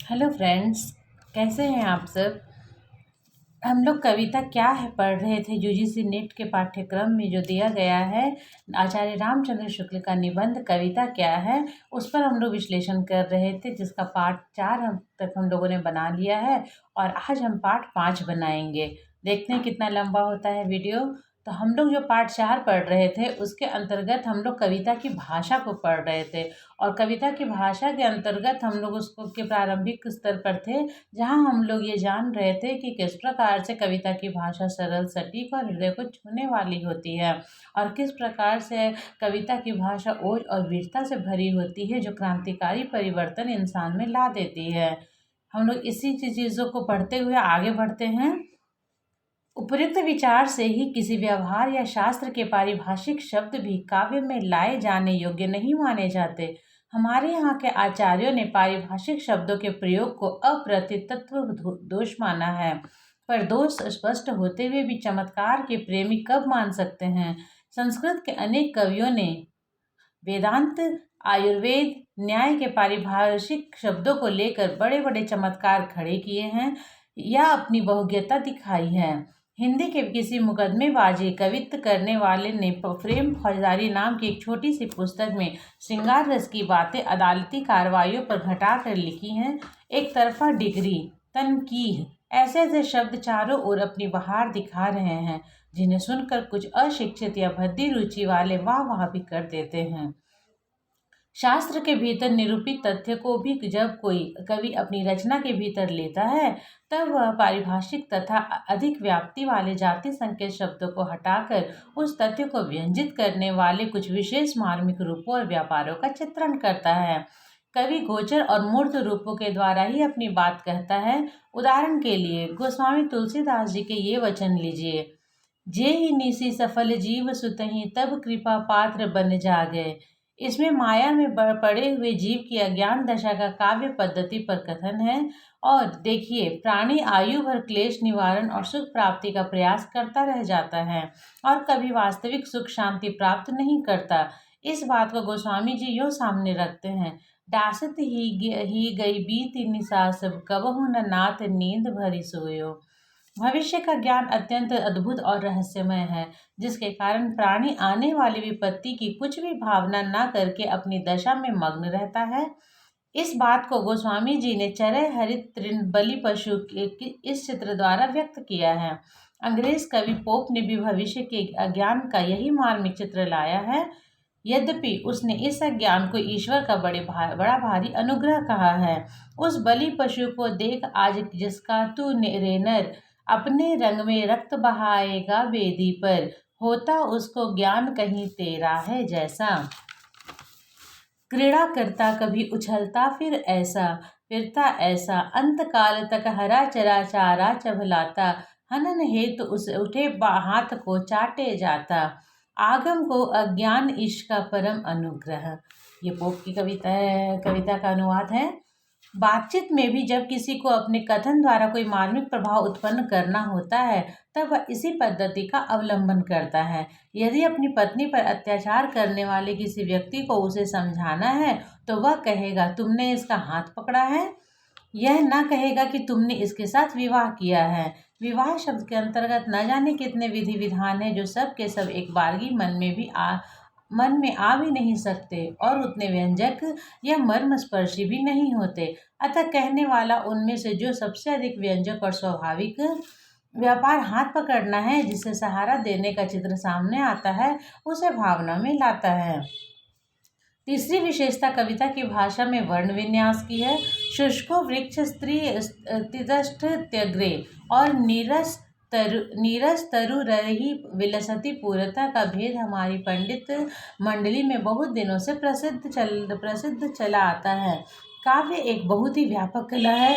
Hello friends, कैसे हैं आप सब। हम लोग कविता क्या है पढ़ रहे थे। यूजीसी नेट के पाठ्यक्रम में जो दिया गया है आचार्य रामचंद्र शुक्ल का निबंध कविता क्या है, उस पर हम लोग विश्लेषण कर रहे थे, जिसका पाठ 4 तक हम लोगों ने बना लिया है और आज हम पाठ 5 बनाएंगे। देखते हैं कितना लंबा होता है वीडियो। तो हम लोग जो पाठ 4 पढ़ रहे थे उसके अंतर्गत हम लोग कविता की भाषा को पढ़ रहे थे और कविता की भाषा के अंतर्गत हम लोग उसको के प्रारंभिक स्तर पर थे, जहाँ हम लोग ये जान रहे थे कि किस प्रकार से कविता की भाषा सरल, सटीक और हृदय को छूने वाली होती है और किस प्रकार से कविता की भाषा ओज और वीरता से भरी होती है, जो क्रांतिकारी परिवर्तन इंसान में ला देती है। हम लोग इसी चीज़ों को पढ़ते हुए आगे बढ़ते हैं। उपयुक्त विचार से ही किसी व्यवहार या शास्त्र के पारिभाषिक शब्द भी काव्य में लाए जाने योग्य नहीं माने जाते। हमारे यहाँ के आचार्यों ने पारिभाषिक शब्दों के प्रयोग को अप्रतितत्व दोष माना है, पर दोष स्पष्ट होते हुए भी चमत्कार के प्रेमी कब मान सकते हैं। संस्कृत के अनेक कवियों ने वेदांत, आयुर्वेद, न्याय के पारिभाषिक शब्दों को लेकर बड़े बड़े चमत्कार खड़े किए हैं या अपनी बहुज्ञता दिखाई है। हिंदी के किसी मुकदमेबाजी कवित्व करने वाले ने प्रेम फौजदारी नाम की एक छोटी सी पुस्तक में श्रृंगार रस की बातें अदालती कार्रवाइयों पर घटा कर लिखी हैं। एक तरफा डिग्री, तनकीह, ऐसे ऐसे शब्द चारों ओर अपनी बहार दिखा रहे हैं, जिन्हें सुनकर कुछ अशिक्षित या भद्दी रुचि वाले वाह वाह भी कर देते हैं। शास्त्र के भीतर निरूपित तथ्य को भी जब कोई कवि अपनी रचना के भीतर लेता है, तब वह पारिभाषिक तथा अधिक व्याप्ति वाले जाति संकेत शब्दों को हटाकर उस तथ्य को व्यंजित करने वाले कुछ विशेष मार्मिक रूपों और व्यापारों का चित्रण करता है। कवि गोचर और मूर्त रूपों के द्वारा ही अपनी बात कहता है। उदाहरण के लिए गोस्वामी तुलसीदास जी के ये वचन लीजिए। जे ही निसी सफल जीव सुतहि तब कृपा पात्र बन जागे। इसमें माया में पड़े हुए जीव की अज्ञान दशा का काव्य पद्धति पर कथन है। और देखिए, प्राणी आयु भर क्लेश निवारण और सुख प्राप्ति का प्रयास करता रह जाता है और कभी वास्तविक सुख शांति प्राप्त नहीं करता। इस बात को गोस्वामी जी यूँ सामने रखते हैं। डासत ही गई बीती निशा सब कबहु न नाथ नींद भरी सोयो। भविष्य का ज्ञान अत्यंत अद्भुत और रहस्यमय है, जिसके कारण प्राणी आने वाली विपत्ति की कुछ भी भावना न करके अपनी दशा में मग्न रहता है। इस बात को गोस्वामी जी ने चरय हरित तृण बलि पशु के इस चित्र द्वारा व्यक्त किया है। अंग्रेज कवि पोप ने भी भविष्य के अज्ञान का यही मार्मिक चित्र लाया है। यद्यपि उसने इस अज्ञान को ईश्वर का बड़ा भारी अनुग्रह कहा है। उस बलि पशु को देख आज, जिसका तू रे नर अपने रंग में रक्त बहाएगा वेदी पर, होता उसको ज्ञान कहीं तेरा है जैसा। क्रीड़ा करता कभी उछलता फिर ऐसा, फिरता ऐसा, अंत काल तक हरा चरा चारा चभलाता, हनन हेतु उस उठे हाथ को चाटे जाता, आगम को अज्ञान ईश का परम अनुग्रह। ये पोप की कविता का अनुवाद है। बातचीत में भी जब किसी को अपने कथन द्वारा कोई मार्मिक प्रभाव उत्पन्न करना होता है, तब वह इसी पद्धति का अवलंबन करता है। यदि अपनी पत्नी पर अत्याचार करने वाले किसी व्यक्ति को उसे समझाना है, तो वह कहेगा तुमने इसका हाथ पकड़ा है, यह ना कहेगा कि तुमने इसके साथ विवाह किया है। विवाह शब्द के अंतर्गत न जाने कितने विधि विधान हैं, जो सब के सब एक बारगी मन में आ भी नहीं सकते और उतने व्यंजक या मर्मस्पर्शी भी नहीं होते। अतः कहने वाला उनमें से जो सबसे अधिक व्यंजक और स्वाभाविक व्यापार हाथ पकड़ना है, जिसे सहारा देने का चित्र सामने आता है, उसे भावना में लाता है। तीसरी विशेषता कविता की भाषा में वर्ण विन्यास की है। शुष्को वृक्ष स्त्री तिदष्ट त्यग्रे और नीरस तरु रही विलसती पूरता का भेद हमारी पंडित मंडली में बहुत दिनों से प्रसिद्ध चला आता है। काव्य एक बहुत ही व्यापक कला है।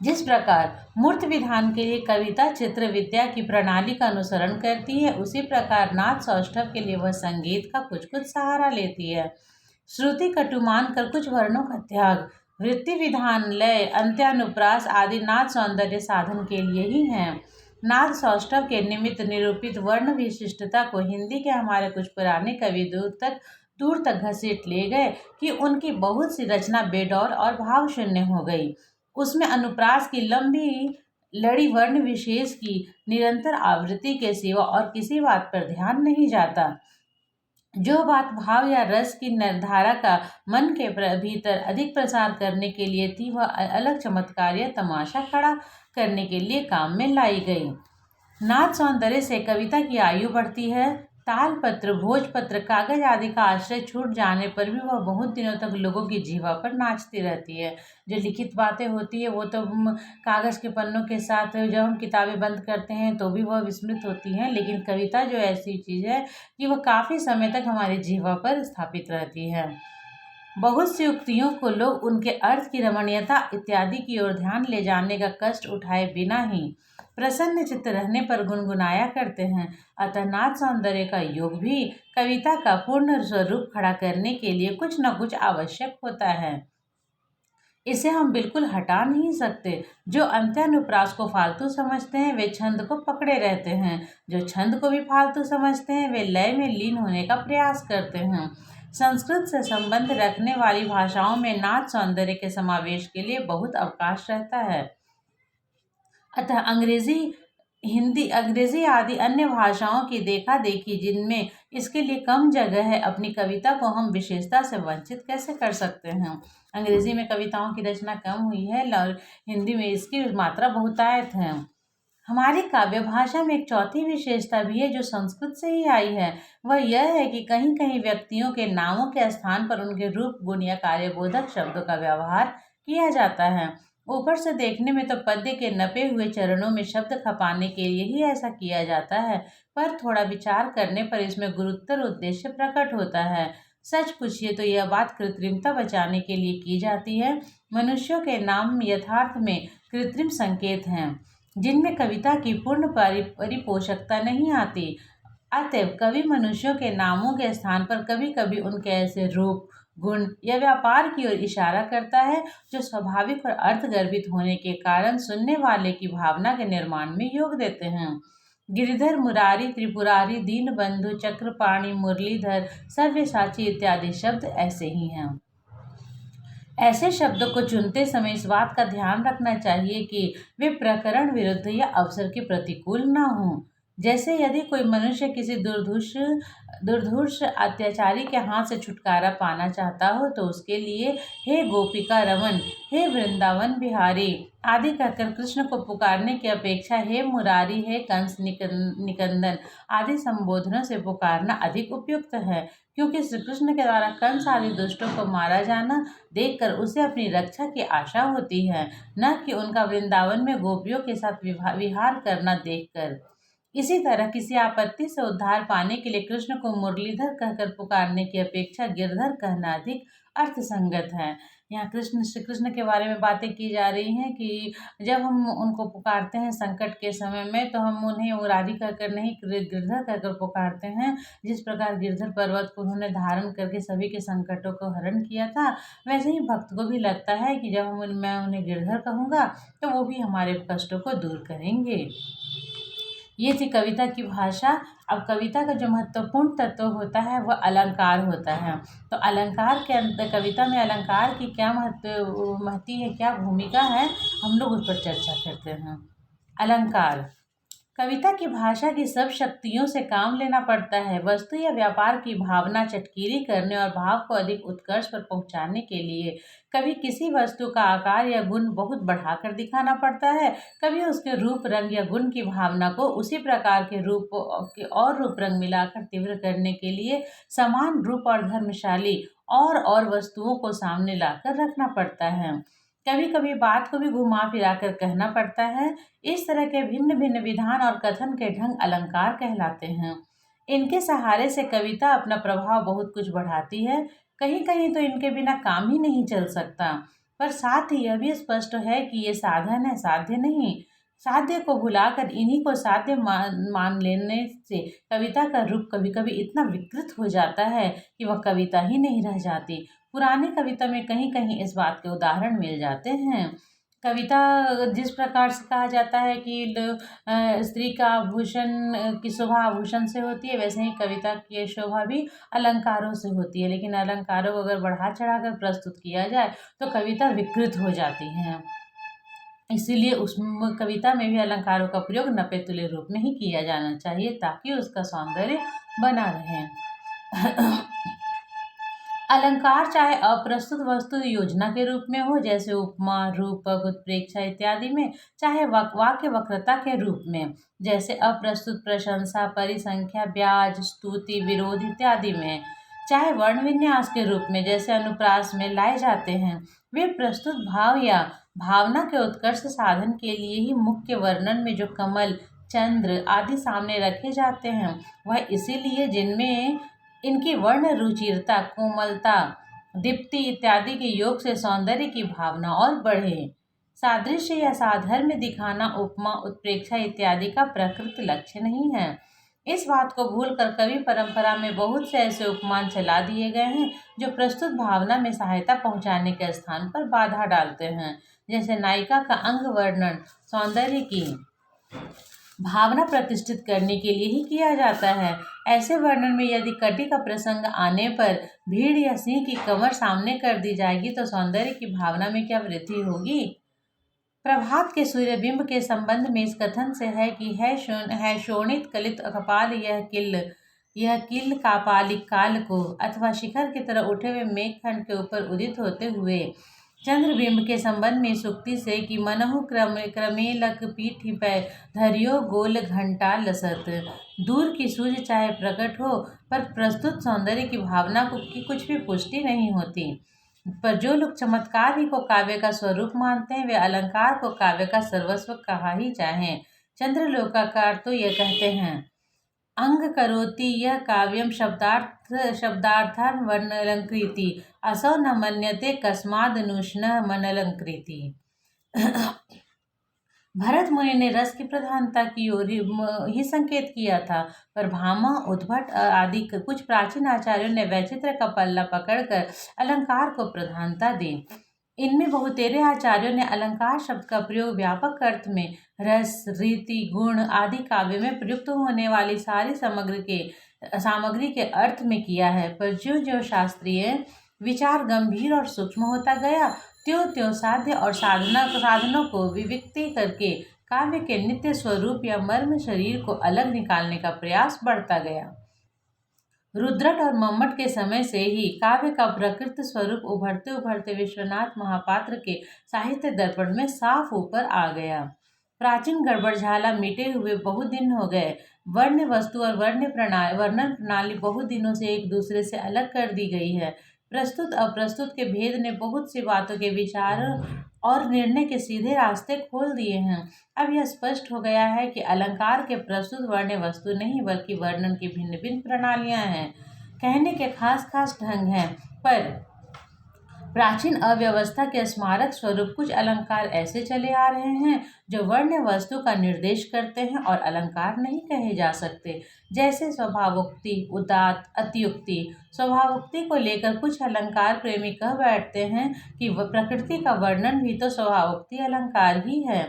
जिस प्रकार मूर्त विधान के लिए कविता चित्र विद्या की प्रणाली का अनुसरण करती है, उसी प्रकार नाद सौष्ठव के लिए वह संगीत का कुछ सहारा लेती है। श्रुति कटु मानकर कुछ वर्णों का त्याग, वृत्ति विधान, लय, अंत्यानुप्रास आदि नाद सौंदर्य साधन के लिए ही हैं। नाद सौष्ठव के निमित्त निरूपित वर्ण विशिष्टता को हिंदी के हमारे कुछ पुराने कवि दूर तक दूर तक घसीट ले गए कि उनकी बहुत सी रचना बेडौल और भावशून्य हो गई। उसमें अनुप्रास की लंबी लड़ी वर्ण विशेष की निरंतर आवृत्ति के सिवा और किसी बात पर ध्यान नहीं जाता। जो बात भाव या रस की धारा का मन के भीतर अधिक प्रसार करने के लिए थी, वह अलग चमत्कार या तमाशा खड़ा करने के लिए काम में लाई गई। नाच सौंदर्य से कविता की आयु बढ़ती है। तालपत्र, भोजपत्र, कागज आदि का आश्रय छूट जाने पर भी वह बहुत दिनों तक लोगों की जीवा पर नाचती रहती है। जो लिखित बातें होती है वो तो कागज के पन्नों के साथ जब हम किताबें बंद करते हैं तो भी वह विस्मृत होती हैं, लेकिन कविता जो ऐसी चीज़ है कि वह काफ़ी समय तक हमारी जीवा पर स्थापित रहती है। बहुत सी उक्तियों को लोग उनके अर्थ की रमणीयता इत्यादि की ओर ध्यान ले जाने का कष्ट उठाए बिना ही प्रसन्न चित्त रहने पर गुनगुनाया करते हैं। अतः नाच सौंदर्य का योग भी कविता का पूर्ण स्वरूप खड़ा करने के लिए कुछ न कुछ आवश्यक होता है। इसे हम बिल्कुल हटा नहीं सकते। जो अंत्यानुप्रास को फालतू समझते हैं वे छंद को पकड़े रहते हैं, जो छंद को भी फालतू समझते हैं वे लय में लीन होने का प्रयास करते हैं। संस्कृत से संबंध रखने वाली भाषाओं में नाच सौंदर्य के समावेश के लिए बहुत अवकाश रहता है। अतः अंग्रेजी आदि अन्य भाषाओं की देखा देखी जिनमें इसके लिए कम जगह है, अपनी कविता को हम विशेषता से वंचित कैसे कर सकते हैं। अंग्रेजी में कविताओं की रचना कम हुई है और हिंदी में इसकी मात्रा बहुतायत है। हमारी काव्य भाषा में एक चौथी विशेषता भी है जो संस्कृत से ही आई है। वह यह है कि कहीं कहीं व्यक्तियों के नामों के स्थान पर उनके रूप, गुण या कार्यबोधक शब्दों का व्यवहार किया जाता है। ऊपर से देखने में तो पद्य के नपे हुए चरणों में शब्द खपाने के लिए ही ऐसा किया जाता है, पर थोड़ा विचार करने पर इसमें गुरुतर उद्देश्य प्रकट होता है। सच पूछिए तो यह बात कृत्रिमता बचाने के लिए की जाती है। मनुष्यों के नाम यथार्थ में कृत्रिम संकेत हैं जिनमें कविता की पूर्ण परिपोषकता नहीं आती। अतएव कवि मनुष्यों के नामों के स्थान पर कभी कभी उनके ऐसे रूप, गुण या व्यापार की ओर इशारा करता है जो स्वाभाविक और अर्थगर्भित होने के कारण सुनने वाले की भावना के निर्माण में योग देते हैं। गिरिधर, मुरारी, त्रिपुरारी, दीनबंधु, चक्रपाणि, मुरलीधर, सव्यसाची इत्यादि शब्द ऐसे ही हैं। ऐसे शब्दों को चुनते समय इस बात का ध्यान रखना चाहिए कि वे प्रकरण विरुद्ध या अवसर के प्रतिकूल न हों। जैसे यदि कोई मनुष्य किसी दुर्धुष अत्याचारी के हाथ से छुटकारा पाना चाहता हो तो उसके लिए हे गोपिका रमन, हे वृंदावन बिहारी आदि कहकर कृष्ण को पुकारने की अपेक्षा हे मुरारी, हे कंस निकंदन आदि संबोधनों से पुकारना अधिक उपयुक्त है, क्योंकि श्री कृष्ण के द्वारा कंस आदि दुष्टों को मारा जाना देखकर उसे अपनी रक्षा की आशा होती है, न कि उनका वृंदावन में गोपियों के साथ विहार करना देखकर। इसी तरह किसी आपत्ति से उद्धार पाने के लिए कृष्ण को मुरलीधर कहकर पुकारने की अपेक्षा गिरधर कहना अधिक अर्थसंगत है। यहाँ श्री कृष्ण के बारे में बातें की जा रही हैं कि जब हम उनको पुकारते हैं संकट के समय में तो हम उन्हें मुरारी कहकर नहीं गिरधर कहकर पुकारते हैं। जिस प्रकार गिरधर पर्वत को उन्होंने धारण करके सभी के संकटों को हरण किया था, वैसे ही भक्त को भी लगता है कि जब मैं उन्हें गिरधर कहूँगा तो वो भी हमारे कष्टों को दूर करेंगे। ये थी कविता की भाषा। अब कविता का जो महत्वपूर्ण तत्व होता है वह अलंकार होता है। तो अलंकार के अंदर कविता में अलंकार की क्या महती है, क्या भूमिका है, हम लोग उस पर चर्चा करते हैं। अलंकार कविता की भाषा की सब शक्तियों से काम लेना पड़ता है। वस्तु या व्यापार की भावना चटकीरी करने और भाव को अधिक उत्कर्ष पर पहुंचाने के लिए कभी किसी वस्तु का आकार या गुण बहुत बढ़ाकर दिखाना पड़ता है, कभी उसके रूप, रंग या गुण की भावना को उसी प्रकार के रूप और रूप रंग मिलाकर तीव्र करने के लिए समान रूप और धर्मशाली और वस्तुओं को सामने लाकर रखना पड़ता है। कभी कभी बात को भी घुमा फिरा कर कहना पड़ता है। इस तरह के भिन्न भिन्न विधान और कथन के ढंग अलंकार कहलाते हैं। इनके सहारे से कविता अपना प्रभाव बहुत कुछ बढ़ाती है। कहीं कहीं तो इनके बिना काम ही नहीं चल सकता। पर साथ ही यह भी स्पष्ट है कि ये साधन है, साध्य नहीं। साध्य को भुलाकर इन्हीं को साध्य मान लेने से कविता का रूप कभी कभी इतना विकृत हो जाता है कि वह कविता ही नहीं रह जाती। पुरानी कविता में कहीं कहीं इस बात के उदाहरण मिल जाते हैं। कविता जिस प्रकार से कहा जाता है कि स्त्री का आभूषण की शोभा आभूषण से होती है, वैसे ही कविता की शोभा भी अलंकारों से होती है। लेकिन अलंकारों को अगर बढ़ा चढ़ाकर प्रस्तुत किया जाए तो कविता विकृत हो जाती है। इसीलिए उस कविता में भी अलंकारों का प्रयोग नपे तुले रूप में ही किया जाना चाहिए, ताकि उसका सौंदर्य बना रहे। अलंकार चाहे अप्रस्तुत वस्तु योजना के रूप में हो, जैसे उपमा, रूपक, उत्प्रेक्षा इत्यादि में, चाहे वाक्य वक्रता के रूप में, जैसे अप्रस्तुत प्रशंसा, परिसंख्या, ब्याज, स्तुति, विरोध इत्यादि में, चाहे वर्ण विन्यास के रूप में, जैसे अनुप्रास में लाए जाते हैं। वे प्रस्तुत भाव या भावना के उत्कर्ष साधन के लिए ही मुख्य वर्णन में जो कमल, चंद्र आदि सामने रखे जाते हैं, वह इसीलिए जिनमें इनकी वर्ण रुचिरता, कोमलता, दीप्ति इत्यादि के योग से सौंदर्य की भावना और बढ़े। सादृश्य या साधर्म्य दिखाना उपमा, उत्प्रेक्षा इत्यादि का प्रकृत लक्ष्य नहीं है। इस बात को भूलकर कवि परंपरा में बहुत से ऐसे उपमान चला दिए गए हैं जो प्रस्तुत भावना में सहायता पहुंचाने के स्थान पर बाधा डालते हैं। जैसे नायिका का अंग वर्णन सौंदर्य की भावना प्रतिष्ठित करने के लिए ही किया जाता है। ऐसे वर्णन में यदि कटी का प्रसंग आने पर भीड़ या सिंह की कमर सामने कर दी जाएगी तो सौंदर्य की भावना में क्या वृद्धि होगी। प्रभात के सूर्यबिंब के संबंध में इस कथन से है कि है शोणित कलित कपाल यह किल कापालिक काल को, अथवा शिखर की तरह उठे हुए मेघखंड के ऊपर उदित होते हुए चंद्रबिंब के संबंध में सुक्ति से कि मनहु क्रमेलक पीठ पै धरियो गोल घंटा लसत। दूर की सूर्य चाहे प्रकट हो, पर प्रस्तुत सौंदर्य की भावना की कुछ भी पुष्टि नहीं होती। पर जो लोग चमत्कार ही को काव्य का स्वरूप मानते हैं, वे अलंकार को काव्य का सर्वस्व कहा ही चाहें। चंद्रलोकाकार तो यह कहते हैं, अंग करोति यह काव्यम शब्दार्थान वर्णलंकृति, असौ न मन्यते कस्मादनुष्ण मनलंकृति। भरत मुनि ने रस की प्रधानता की ओर ही संकेत किया था, पर भामा, उद्भट आदि कुछ प्राचीन आचार्यों ने वैचित्र का पल्ला पकड़कर अलंकार को प्रधानता दी। इनमें बहुतेरे आचार्यों ने अलंकार शब्द का प्रयोग व्यापक अर्थ में रस, रीति, गुण आदि काव्य में प्रयुक्त होने वाली सारी सामग्री के अर्थ में किया है। पर ज्यों ज्यों शास्त्रीय विचार गंभीर और सूक्ष्म होता गया, त्यों त्यों साध्य और साधनों को विविक्ति करके काव्य के नित्य स्वरूप या मर्म शरीर को अलग निकालने का प्रयास बढ़ता गया। रुद्रट और मम्मट के समय से ही काव्य का प्रकृत स्वरूप उभरते उभरते विश्वनाथ महापात्र के साहित्य दर्पण में साफ ऊपर आ गया। प्राचीन गड़बड़झाला मिटे हुए बहुत दिन हो गए। वर्ण वस्तु और वर्णन प्रणाली बहुत दिनों से एक दूसरे से अलग कर दी गई है। प्रस्तुत अप्रस्तुत के भेद ने बहुत सी बातों के विचार और निर्णय के सीधे रास्ते खोल दिए हैं। अब यह स्पष्ट हो गया है कि अलंकार के प्रस्तुत वर्ण वस्तु नहीं, बल्कि वर्णन की भिन्न भिन्न प्रणालियां हैं, कहने के खास खास ढंग हैं। पर प्राचीन अव्यवस्था के स्मारक स्वरूप कुछ अलंकार ऐसे चले आ रहे हैं जो वर्ण वस्तु का निर्देश करते हैं और अलंकार नहीं कहे जा सकते। जैसे स्वभावोक्ति, उदात्त, अतियुक्ति। स्वभावोक्ति को लेकर कुछ अलंकार प्रेमी कह बैठते हैं कि वह प्रकृति का वर्णन भी तो स्वभावोक्ति अलंकार ही है,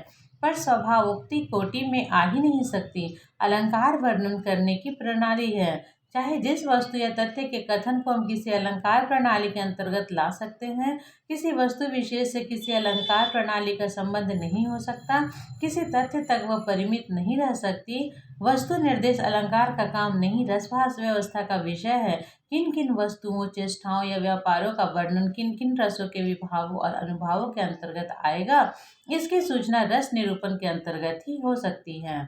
पर स्वभावोक्ति कोटि में आ ही नहीं सकती। अलंकार वर्णन करने की प्रणाली है। चाहे जिस वस्तु या तथ्य के कथन को हम किसी अलंकार प्रणाली के अंतर्गत ला सकते हैं, किसी वस्तु विशेष से किसी अलंकार प्रणाली का संबंध नहीं हो सकता, किसी तथ्य तक वह परिमित नहीं रह सकती। वस्तु निर्देश अलंकार का काम नहीं, रसभास व्यवस्था का विषय है। किन किन वस्तुओं, चेष्टाओं या व्यापारों का वर्णन किन किन रसों के विभावों और अनुभावों के अंतर्गत आएगा, इसकी सूचना रस निरूपण के अंतर्गत ही हो सकती है।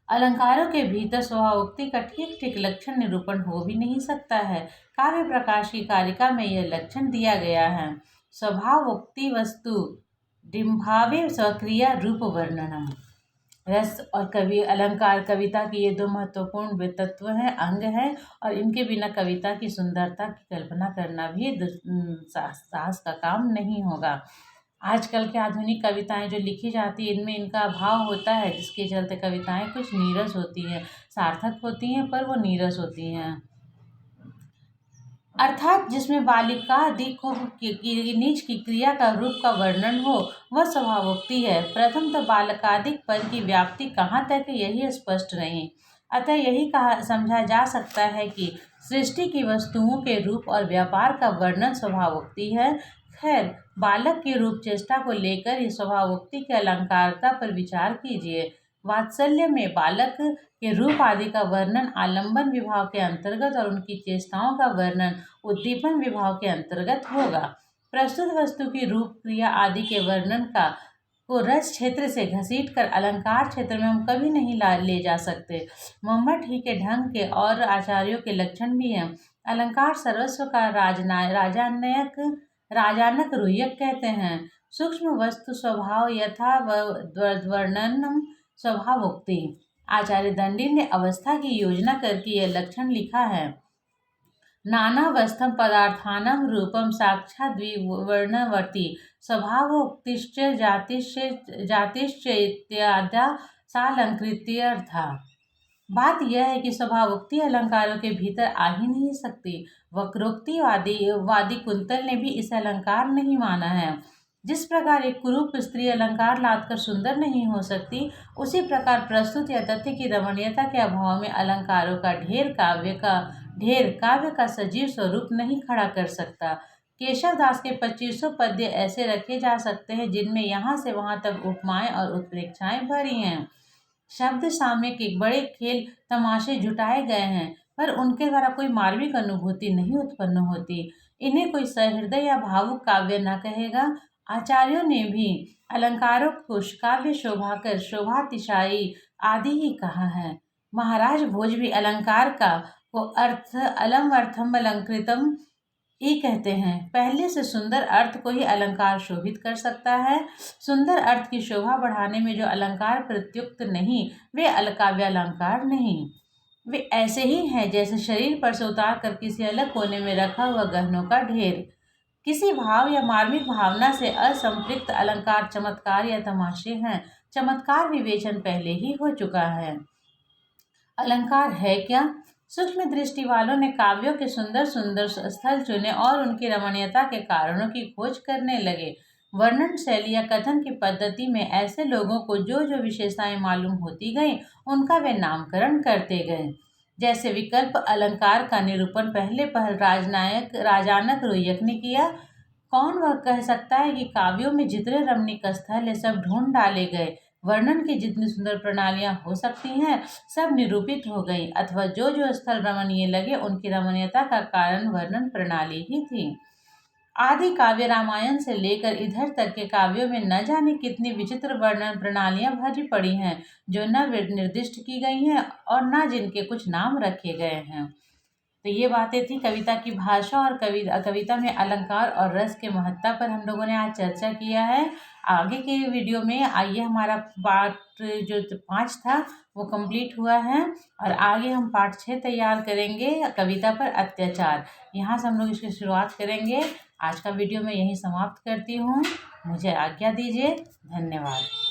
अलंकारों के भीतर स्वभावोक्ति का ठीक ठीक लक्षण निरूपण हो भी नहीं सकता है। काव्य प्रकाश की कारिका में यह लक्षण दिया गया है। स्वभावोक्ति वस्तु डिम्भावे स्वक्रिया रूप वर्णनम। रस और कवि अलंकार कविता की ये दो महत्वपूर्ण तत्व हैं, अंग हैं, और इनके बिना कविता की सुंदरता की कल्पना करना भी साहस का काम नहीं होगा। आजकल की आधुनिक कविताएं जो लिखी जाती है, इनमें इनका अभाव होता है, जिसके चलते कविताएं कुछ नीरस होती हैं, सार्थक होती हैं पर वो नीरस होती हैं। अर्थात जिसमें बालिकादि को नीच की क्रिया का रूप का वर्णन हो, वह स्वभावोक्ति है। प्रथम तो बालकादिक पद की व्याप्ति कहाँ तक है यही स्पष्ट नहीं, अतः यही कहा समझा जा सकता है कि सृष्टि की वस्तुओं के रूप और व्यापार का वर्णन स्वभावोक्ति है। खैर, बालक की रूप चेष्टा को लेकर ही स्वभावोक्ति की अलंकारता पर विचार कीजिए। वात्सल्य में बालक के रूप आदि का वर्णन आलंबन विभाव के अंतर्गत और उनकी चेष्टाओं का वर्णन उद्दीपन विभाव के अंतर्गत होगा। प्रस्तुत वस्तु की रूप क्रिया आदि के वर्णन को रस क्षेत्र से घसीट कर अलंकार क्षेत्र में हम कभी नहीं ले जा सकते। मम्मट ही के ढंग के और आचार्यों के लक्षण भी हैं। अलंकार सर्वस्व का राजानक रुय्यक कहते हैं। सूक्ष्म वस्तु स्वभाव यथा वर्णनम स्वभावोक्ति। आचार्य दंडी ने अवस्था की योजना करके यह लक्षण लिखा है। नानावस्थम पदार्थानां रूपम साक्षात् विवर्णवर्ती स्वभावोक्तिश्च जातिश्च इत्याद्या सालंकृत्यर्था। बात यह है कि स्वभावोक्ति अलंकारों के भीतर आ ही नहीं सकती। वक्रोक्तिवादी कुंतल ने भी इसे अलंकार नहीं माना है। जिस प्रकार एक कुरूप स्त्री अलंकार लादकर सुंदर नहीं हो सकती, उसी प्रकार प्रस्तुत या तथ्य की रमणीयता के अभाव में अलंकारों का ढेर काव्य का सजीव स्वरूप नहीं खड़ा कर सकता। केशव दास के 2500 पद्य ऐसे रखे जा सकते हैं जिनमें यहाँ से वहाँ तक उपमाएं और उत्प्रेक्षाएं भरी हैं। शब्द सामयिक बड़े खेल तमाशे जुटाए गए हैं, पर उनके द्वारा कोई मार्मिक अनुभूति नहीं उत्पन्न होती। इन्हें कोई सहृदय या भावुक काव्य न कहेगा। आचार्यों ने भी अलंकारों को काव्य शोभाकर शोभातिशायी आदि ही कहा है। महाराज भोज भी अलंकार को अलम अर्थम अलंकृतम ही कहते हैं। पहले से सुंदर अर्थ को ही अलंकार शोभित कर सकता है। सुंदर अर्थ की शोभा बढ़ाने में जो अलंकार प्रत्युक्त नहीं, वे काव्य अलंकार नहीं। वे ऐसे ही हैं जैसे शरीर पर से उतार कर किसी अलग कोने में रखा हुआ गहनों का ढेर। किसी भाव या मार्मिक भावना से असंपृक्त अलंकार चमत्कार या तमाशे हैं। चमत्कार विवेचन पहले ही हो चुका है। अलंकार है क्या? सूक्ष्म दृष्टि वालों ने काव्यों के सुंदर सुंदर स्थल चुने और उनकी रमणीयता के कारणों की खोज करने लगे। वर्णन शैली या कथन की पद्धति में ऐसे लोगों को जो जो विशेषताएं मालूम होती गईं, उनका वे नामकरण करते गए। जैसे विकल्प अलंकार का निरूपण पहले पहल राजानक रुय्यक ने किया। कौन वह कह सकता है कि काव्यों में जितने रमणीक स्थल है सब ढूंढ डाले गए। वर्णन की जितनी सुंदर प्रणालियां हो सकती हैं, सब निरूपित हो गई, अथवा जो जो स्थल रमणीय लगे उनकी रमणीयता का कारण वर्णन प्रणाली ही थी। आदि काव्य रामायण से लेकर इधर तक के काव्यों में न जाने कितनी विचित्र वर्णन प्रणालियां भरी पड़ी हैं, जो न निर्दिष्ट की गई हैं और न जिनके कुछ नाम रखे गए हैं। तो ये बातें थी कविता की भाषा और कविता में अलंकार और रस के महत्ता पर हम लोगों ने आज चर्चा किया है। आगे के वीडियो में आइए, हमारा पार्ट जो 5 था वो कंप्लीट हुआ है और आगे हम पार्ट 6 तैयार करेंगे कविता पर अत्याचार। यहाँ से हम लोग इसकी शुरुआत करेंगे। आज का वीडियो मैं यहीं समाप्त करती हूँ। मुझे आज्ञा दीजिए। धन्यवाद।